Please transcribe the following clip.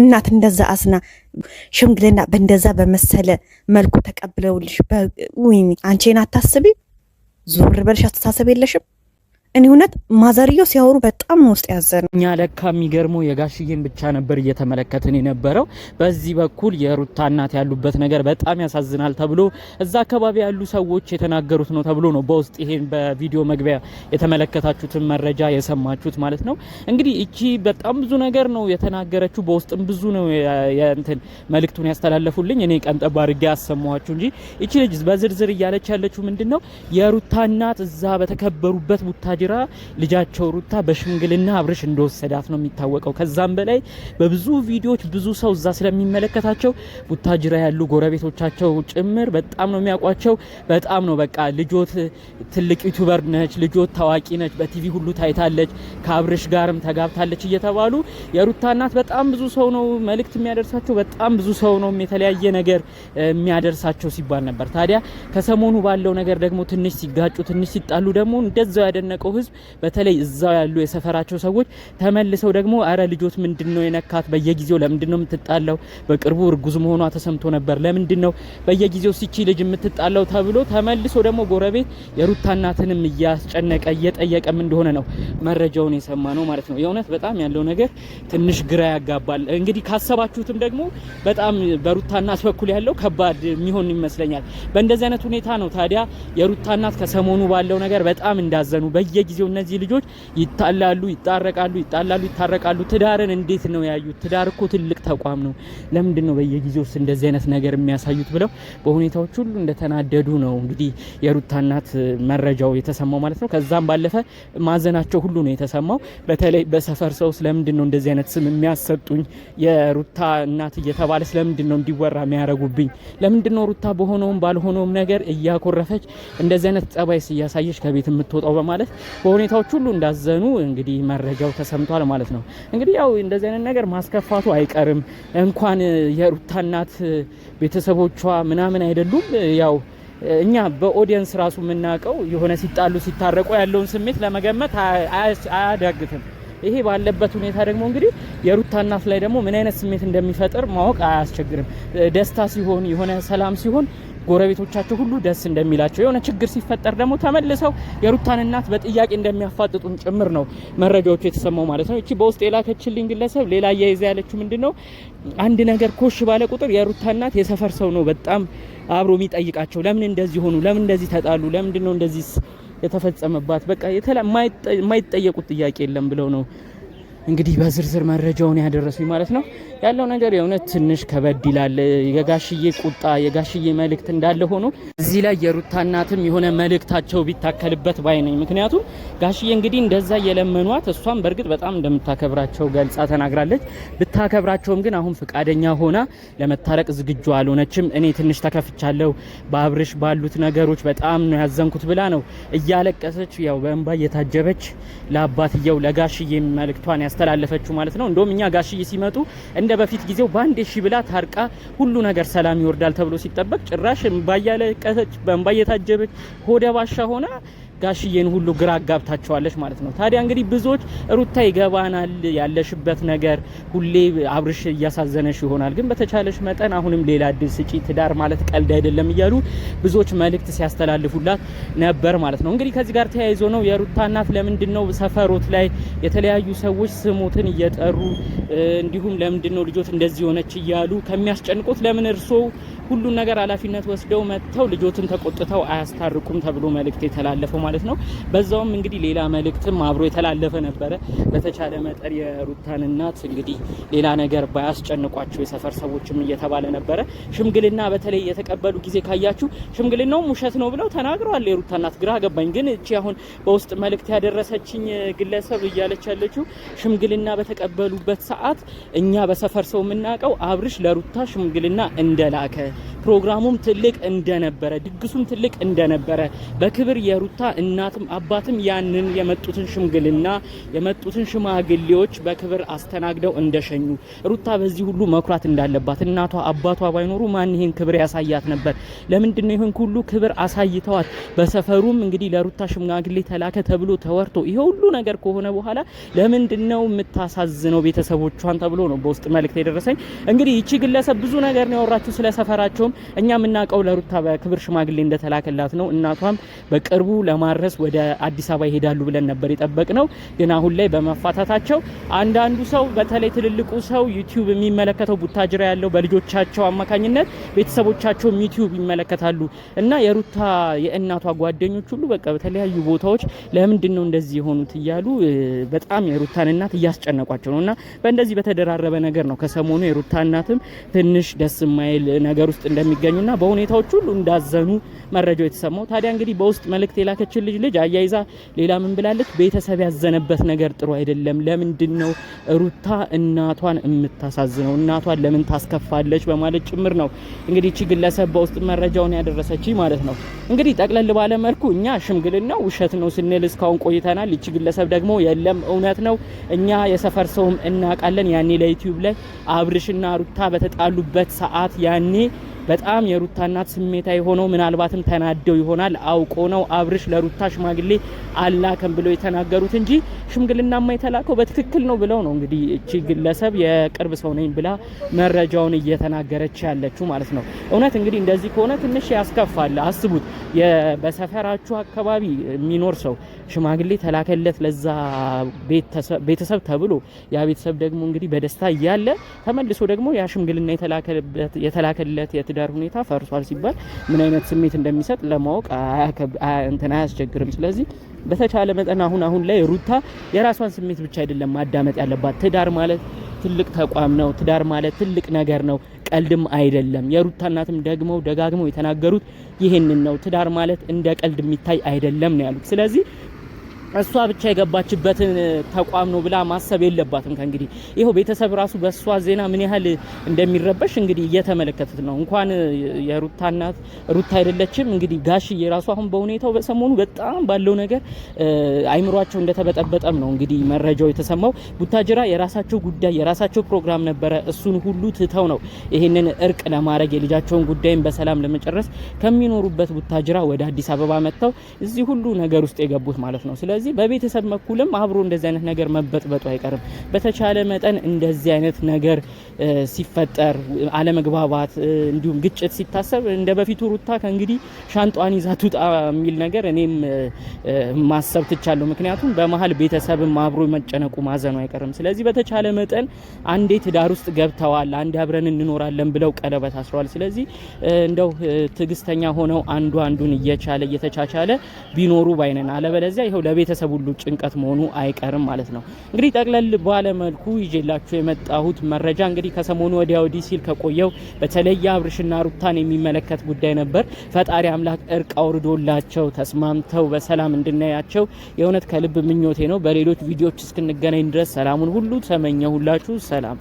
እናት እንደዛ አስና ሽምግልና በእንደዛ በመሰለ መልኩ ተቀብለውልሽ ወይኔ አንቺን አታስቢ ዞር በልሽ አስተሳሰብ የለሽም። እኔ እውነት ማዘርዮ ሲያወሩ በጣም ነው ውስጥ ያዘነ። እኛ ለካ የሚገርመው የጋሽዬን ብቻ ነበር እየተመለከትን የነበረው። በዚህ በኩል የሩታ እናት ያሉበት ነገር በጣም ያሳዝናል ተብሎ እዛ አካባቢ ያሉ ሰዎች የተናገሩት ነው ተብሎ ነው በውስጥ ይሄን በቪዲዮ መግቢያ የተመለከታችሁትን መረጃ የሰማችሁት ማለት ነው። እንግዲህ እቺ በጣም ብዙ ነገር ነው የተናገረችው። በውስጥም ብዙ ነው እንትን መልእክቱን ያስተላለፉልኝ። እኔ ቀንጠብ አድርጌ ያሰማኋችሁ እንጂ እቺ ልጅ በዝርዝር እያለች ያለችው ምንድነው የሩታ እናት እዛ በተከበሩበት ቡታጅራ ልጃቸው ሩታ በሽምግልና አብርሽ እንደወሰዳት ነው የሚታወቀው። ከዛም በላይ በብዙ ቪዲዮዎች ብዙ ሰው እዛ ስለሚመለከታቸው ቡታጅራ ያሉ ጎረቤቶቻቸው ጭምር በጣም ነው የሚያውቋቸው። በጣም ነው በቃ ልጆት ትልቅ ዩቲዩበር ነች፣ ልጆት ታዋቂ ነች፣ በቲቪ ሁሉ ታይታለች፣ ከአብርሽ ጋርም ተጋብታለች እየተባሉ የሩታ እናት በጣም ብዙ ሰው ነው መልእክት የሚያደርሳቸው፣ በጣም ብዙ ሰው ነው የተለያየ ነገር የሚያደርሳቸው ሲባል ነበር። ታዲያ ከሰሞኑ ባለው ነገር ደግሞ ትንሽ ሲጋጩ ትንሽ ሲጣሉ ደግሞ እንደዛው ያደነቀው ህዝብ በተለይ እዛው ያሉ የሰፈራቸው ሰዎች ተመልሰው ደግሞ አረ ልጆት ምንድነው የነካት በየጊዜው ለምንድነው የምትጣለው? በቅርቡ እርጉዝ መሆኗ ተሰምቶ ነበር። ለምንድነው በየጊዜው ሲቺ ልጅ የምትጣለው ተብሎ ተመልሶ ደግሞ ጎረቤት የሩታ እናትንም እያስጨነቀ እየጠየቀም እንደሆነ ነው መረጃውን የሰማ ነው ማለት ነው። የእውነት በጣም ያለው ነገር ትንሽ ግራ ያጋባል። እንግዲህ ካሰባችሁትም ደግሞ በጣም በሩታ እናት በኩል ያለው ከባድ የሚሆን ይመስለኛል። በእንደዚህ አይነት ሁኔታ ነው ታዲያ የሩታ እናት ከሰሞኑ ባለው ነገር በጣም እንዳዘኑ በየጊዜው እነዚህ ልጆች ይጣላሉ፣ ይጣረቃሉ፣ ይጣላሉ፣ ይታረቃሉ። ትዳርን እንዴት ነው ያዩት? ትዳር እኮ ትልቅ ተቋም ነው። ለምንድን ነው በየጊዜውስ እንደዚህ አይነት ነገር የሚያሳዩት ብለው በሁኔታዎች ሁሉ እንደተናደዱ ነው እንግዲህ የሩታ እናት መረጃው የተሰማው ማለት ነው። ከዛም ባለፈ ማዘናቸው ሁሉ ነው የተሰማው። በተለይ በሰፈር ሰው ስለምንድን ነው እንደዚህ አይነት ስም የሚያሰጡኝ የሩታ እናት እየተባለ ስለምንድን ነው እንዲወራ የሚያረጉብኝ? ለምንድን ነው ሩታ በሆነውም ባልሆነውም ነገር እያኮረፈች እንደዚህ አይነት ጸባይስ እያሳየች ከቤት የምትወጣው በማለት በሁኔታዎች ሁሉ እንዳዘኑ እንግዲህ መረጃው ተሰምቷል ማለት ነው። እንግዲህ ያው እንደዚህ አይነት ነገር ማስከፋቱ አይቀርም። እንኳን የሩታ እናት ቤተሰቦቿ ምናምን አይደሉም ያው እኛ በኦዲየንስ ራሱ የምናውቀው የሆነ ሲጣሉ ሲታረቁ ያለውን ስሜት ለመገመት አያዳግትም። ይሄ ባለበት ሁኔታ ደግሞ እንግዲህ የሩታ እናት ላይ ደግሞ ምን አይነት ስሜት እንደሚፈጥር ማወቅ አያስቸግርም። ደስታ ሲሆን የሆነ ሰላም ሲሆን ጎረቤቶቻቸው ሁሉ ደስ እንደሚላቸው የሆነ ችግር ሲፈጠር ደግሞ ተመልሰው የሩታን እናት በጥያቄ እንደሚያፋጥጡን ጭምር ነው መረጃዎቹ የተሰማው ማለት ነው። እቺ በውስጥ የላከችልኝ ግለሰብ ሌላ አያይዛ ያለችው ምንድነው አንድ ነገር ኮሽ ባለ ቁጥር የሩታ እናት የሰፈር ሰው ነው በጣም አብሮ የሚጠይቃቸው። ለምን እንደዚህ ሆኑ? ለምን እንደዚህ ተጣሉ? ለምንድን ነው እንደዚህ የተፈጸመባት? በቃ የማይጠየቁት ጥያቄ የለም ብለው ነው እንግዲህ በዝርዝር መረጃውን ያደረሱኝ ማለት ነው። ያለው ነገር የእውነት ትንሽ ከበድ ይላል። የጋሽዬ ቁጣ የጋሽዬ መልእክት እንዳለ ሆኖ እዚህ ላይ የሩታ እናትም የሆነ መልእክታቸው ቢታከልበት ባይ ነኝ። ምክንያቱም ጋሽዬ እንግዲህ እንደዛ የለመኗት እሷም በእርግጥ በጣም እንደምታከብራቸው ገልጻ ተናግራለች። ብታከብራቸውም ግን አሁን ፍቃደኛ ሆና ለመታረቅ ዝግጁ አልሆነችም። እኔ ትንሽ ተከፍቻለሁ በአብርሽ ባሉት ነገሮች በጣም ነው ያዘንኩት ብላ ነው እያለቀሰች ያው በእንባ እየታጀበች ለአባትየው ለጋሽዬ መልእክቷን ያስተላለፈችው ማለት ነው። እንደውም እኛ ጋሽዬ ሲመጡ እንደ በፊት ጊዜው ባንዴ ሺ ብላ ታርቃ ሁሉ ነገር ሰላም ይወርዳል ተብሎ ሲጠበቅ ጭራሽ እንባ እያለቀሰች በእንባ እየታጀበች ሆደ ባሻ ሆና ጋሽዬን ሁሉ ግራ አጋብታቸዋለች ማለት ነው። ታዲያ እንግዲህ ብዙዎች ሩታ ይገባናል ያለሽበት ነገር ሁሌ አብርሽ እያሳዘነሽ ይሆናል፣ ግን በተቻለሽ መጠን አሁንም ሌላ እድል ስጪ፣ ትዳር ማለት ቀልድ አይደለም እያሉ ብዙዎች መልእክት ሲያስተላልፉላት ነበር ማለት ነው። እንግዲህ ከዚህ ጋር ተያይዞ ነው የሩታ እናት ለምንድነው ሰፈሮት ላይ የተለያዩ ሰዎች ስሞትን እየጠሩ እንዲሁም ለምንድነው ልጆት እንደዚህ ሆነች እያሉ ከሚያስጨንቁት ለምን እርሶ ሁሉን ነገር ኃላፊነት ወስደው መጥተው ልጆትን ተቆጥተው አያስታርቁም ተብሎ መልእክት የተላለፈው ማለት ነው። በዛውም እንግዲህ ሌላ መልእክትም አብሮ የተላለፈ ነበረ። በተቻለ መጠን የሩታን እናት እንግዲህ ሌላ ነገር ባያስጨንቋቸው የሰፈር ሰዎችም እየተባለ ነበረ። ሽምግልና በተለይ የተቀበሉ ጊዜ ካያችሁ ሽምግልናው ውሸት ነው ብለው ተናግረዋል። የሩታ እናት ግራ ገባኝ። ግን እቺ አሁን በውስጥ መልእክት ያደረሰችኝ ግለሰብ እያለች ያለችው ሽምግልና በተቀበሉበት ሰዓት እኛ በሰፈር ሰው የምናውቀው አብርሽ ለሩታ ሽምግልና እንደላከ ፕሮግራሙም ትልቅ እንደነበረ ድግሱም ትልቅ እንደነበረ በክብር የሩታ እናትም አባትም ያንን የመጡትን ሽምግልና የመጡትን ሽማግሌዎች በክብር አስተናግደው እንደሸኙ ሩታ በዚህ ሁሉ መኩራት እንዳለባት እናቷ አባቷ ባይኖሩ ማን ይሄን ክብር ያሳያት ነበር? ለምንድነው ይሄን ሁሉ ክብር አሳይተዋት በሰፈሩም እንግዲህ ለሩታ ሽማግሌ ተላከ ተብሎ ተወርቶ ይሄ ሁሉ ነገር ከሆነ በኋላ ለምንድነው የምታሳዝነው ቤተሰቦቿን ተብሎ ነው በውስጥ መልእክት የደረሰኝ። እንግዲህ ይቺ ግለሰብ ብዙ ነገር ነው ያወራችሁ ስለ ሰፈራቸውም። እኛ የምናውቀው ለሩታ በክብር ሽማግሌ እንደተላከላት ነው። እናቷም በቅርቡ ለማድረስ ወደ አዲስ አበባ ይሄዳሉ ብለን ነበር የጠበቅነው። ግን አሁን ላይ በመፋታታቸው አንዳንዱ ሰው በተለይ ትልልቁ ሰው ዩቲዩብ የሚመለከተው ቡታጅራ ያለው በልጆቻቸው አማካኝነት ቤተሰቦቻቸው ዩቲዩብ ይመለከታሉ እና የሩታ የእናቷ ጓደኞች ሁሉ በቃ በተለያዩ ቦታዎች ለምንድን ነው እንደዚህ የሆኑት እያሉ በጣም የሩታን እናት እያስጨነቋቸው ነውና በእንደዚህ በተደራረበ ነገር ነው ከሰሞኑ የሩታ እናትም ትንሽ ደስ የማይል ነገር ውስጥ እንደሚገኙና በሁኔታዎች ሁሉ እንዳዘኑ መረጃው የተሰማው። ታዲያ እንግዲህ በውስጥ መልእክት የላከችን ልጅ አያይዛ ሌላ ምን ብላለች? ቤተሰብ ያዘነበት ነገር ጥሩ አይደለም። ለምንድን ነው ሩታ እናቷን የምታሳዝነው? እናቷን ለምን ታስከፋለች? በማለት ጭምር ነው እንግዲህ እቺ ግለሰብ በውስጥ መረጃውን ያደረሰች ማለት ነው። እንግዲህ ጠቅለል ባለ መልኩ እኛ ሽምግልና ውሸት ነው ስንል እስካሁን ቆይተናል። እቺ ግለሰብ ደግሞ የለም እውነት ነው እኛ የሰፈር ሰውም እናውቃለን። ያኔ ለዩቲዩብ ላይ አብርሽና ሩታ በተጣሉበት ሰዓት ያኔ በጣም የሩታ እናት ስሜታዊ ሆነው ምናልባትም ተናደው ይሆናል አውቆ ነው አብርሽ ለሩታ ሽማግሌ አላከም ብለው የተናገሩት እንጂ ሽምግልናማ የተላከው በትክክል ነው ብለው ነው እንግዲህ እቺ ግለሰብ የቅርብ ሰው ነኝ ብላ መረጃውን እየተናገረች ያለችው ማለት ነው። እውነት እንግዲህ እንደዚህ ከሆነ ትንሽ ያስከፋል። አስቡት በሰፈራችሁ አካባቢ የሚኖር ሰው ሽማግሌ ተላከለት ለዛ ቤተሰብ ተብሎ ያ ቤተሰብ ደግሞ እንግዲህ በደስታ እያለ ተመልሶ ደግሞ ያ ሽምግልና የተላከለት የትዳር ሁኔታ ፈርሷል ሲባል ምን አይነት ስሜት እንደሚሰጥ ለማወቅ እንትና አያስቸግርም። ስለዚህ በተቻለ መጠን አሁን ላይ ሩታ የራሷን ስሜት ብቻ አይደለም ማዳመጥ ያለባት። ትዳር ማለት ትልቅ ተቋም ነው። ትዳር ማለት ትልቅ ነገር ነው፣ ቀልድም አይደለም። የሩታ እናትም ደጋግመው የተናገሩት ይሄንን ነው። ትዳር ማለት እንደ ቀልድ የሚታይ አይደለም ነው ያሉት። ስለዚህ እሷ ብቻ የገባችበትን ተቋም ነው ብላ ማሰብ የለባትም። ከእንግዲህ ይሄው ቤተሰብ ራሱ በእሷ ዜና ምን ያህል እንደሚረበሽ እንግዲህ እየተመለከቱት ነው። እንኳን የሩታ እናት ሩታ አይደለችም እንግዲህ ጋሽዬ ራሱ አሁን በሁኔታው በሰሞኑ በጣም ባለው ነገር አይምሯቸው እንደተበጠበጠም ነው እንግዲህ መረጃው የተሰማው። ቡታጅራ የራሳቸው ጉዳይ የራሳቸው ፕሮግራም ነበረ። እሱን ሁሉ ትተው ነው ይሄንን እርቅ ለማድረግ የልጃቸውን ጉዳይን በሰላም ለመጨረስ ከሚኖሩበት ቡታጅራ ወደ አዲስ አበባ መጥተው እዚህ ሁሉ ነገር ውስጥ የገቡት ማለት ነው። ስለዚህ በቤተሰብ በኩልም አብሮ እንደዚህ አይነት ነገር መበጥበጡ አይቀርም። በተቻለ መጠን እንደዚህ አይነት ነገር ሲፈጠር አለመግባባት እንዲሁም ግጭት ሲታሰብ እንደ በፊቱ ሩታ ከእንግዲህ ሻንጧን ይዛ ትውጣ የሚል ነገር እኔም ማሰብ ትቻለሁ። ምክንያቱም በመሀል ቤተሰብም አብሮ መጨነቁ ማዘኑ አይቀርም። ስለዚህ በተቻለ መጠን አንዴ ትዳር ውስጥ ገብተዋል፣ አንዴ አብረን እንኖራለን ብለው ቀለበት አስረዋል። ስለዚህ እንደው ትዕግስተኛ ሆነው አንዱን እየተቻቻለ ቢኖሩ ባይነን። አለበለዚያ ይሄው ለቤተሰብ ሁሉ ጭንቀት መሆኑ አይቀርም ማለት ነው። እንግዲህ ጠቅለል ባለ መልኩ ይዤላችሁ የመጣሁት መረጃ እንግዲህ ከሰሞኑ ወዲህ ሲል ከቆየው በተለይ አብርሽና ሩታን የሚመለከት ጉዳይ ነበር። ፈጣሪ አምላክ እርቅ አውርዶላቸው ተስማምተው በሰላም እንድናያቸው የእውነት ከልብ ምኞቴ ነው። በሌሎች ቪዲዮዎች እስክንገናኝ ድረስ ሰላሙን ሁሉ ተመኘሁላችሁ። ሰላም